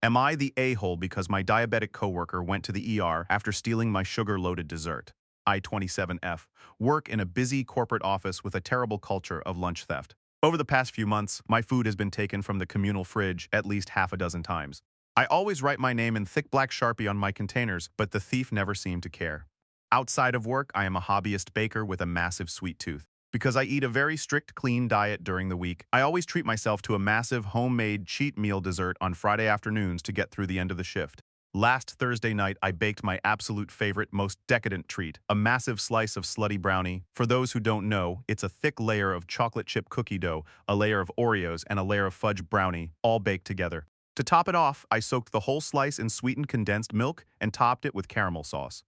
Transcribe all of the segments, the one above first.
Am I the a-hole because my diabetic coworker went to the ER after stealing my sugar-loaded dessert? I-27F. Work in a busy corporate office with a terrible culture of lunch theft. Over the past few months, my food has been taken from the communal fridge at least half a dozen times. I always write my name in thick black Sharpie on my containers, but the thief never seemed to care. Outside of work, I am a hobbyist baker with a massive sweet tooth. Because I eat a very strict clean diet during the week, I always treat myself to a massive homemade cheat meal dessert on Friday afternoons to get through the end of the shift. Last Thursday night, I baked my absolute favorite, most decadent treat, a massive slice of slutty brownie. For those who don't know, it's a thick layer of chocolate chip cookie dough, a layer of Oreos, and a layer of fudge brownie, all baked together. To top it off, I soaked the whole slice in sweetened condensed milk and topped it with caramel sauce.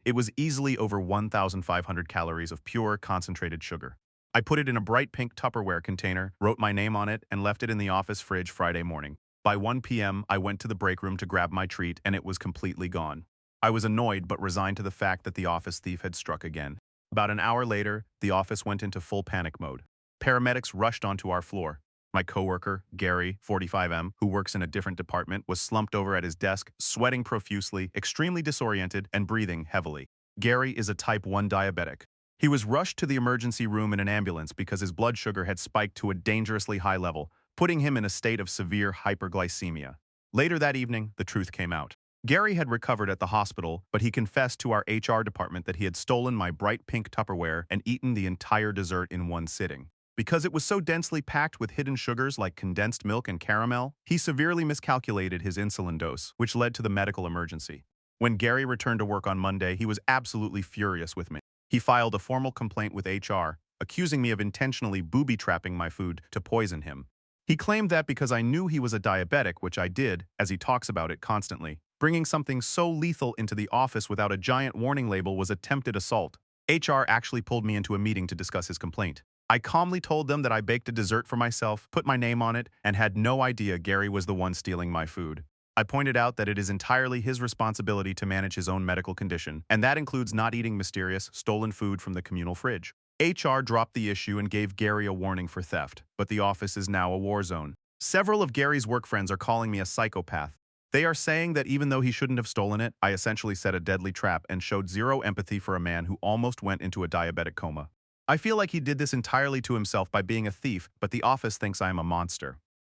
It was easily over 1,500 calories of pure, concentrated sugar. I put it in a bright pink Tupperware container, wrote my name on it, and left it in the office fridge Friday morning. By 1 p.m., I went to the break room to grab my treat, and it was completely gone. I was annoyed but resigned to the fact that the office thief had struck again. About an hour later, the office went into full panic mode. Paramedics rushed onto our floor. My coworker, Gary, 45M, who works in a different department, was slumped over at his desk, sweating profusely, extremely disoriented, and breathing heavily. Gary is a type 1 diabetic. He was rushed to the emergency room in an ambulance because his blood sugar had spiked to a dangerously high level, putting him in a state of severe hyperglycemia. Later that evening, the truth came out. Gary had recovered at the hospital, but he confessed to our HR department that he had stolen my bright pink Tupperware and eaten the entire dessert in one sitting. Because it was so densely packed with hidden sugars like condensed milk and caramel, he severely miscalculated his insulin dose, which led to the medical emergency. When Gary returned to work on Monday, he was absolutely furious with me. He filed a formal complaint with HR, accusing me of intentionally booby-trapping my food to poison him. He claimed that because I knew he was a diabetic, which I did, as he talks about it constantly, bringing something so lethal into the office without a giant warning label was attempted assault. HR actually pulled me into a meeting to discuss his complaint. I calmly told them that I baked a dessert for myself, put my name on it, and had no idea Gary was the one stealing my food. I pointed out that it is entirely his responsibility to manage his own medical condition, and that includes not eating mysterious, stolen food from the communal fridge. HR dropped the issue and gave Gary a warning for theft, but the office is now a war zone. Several of Gary's work friends are calling me a psychopath. They are saying that even though he shouldn't have stolen it, I essentially set a deadly trap and showed zero empathy for a man who almost went into a diabetic coma. I feel like he did this entirely to himself by being a thief, but the office thinks I am a monster.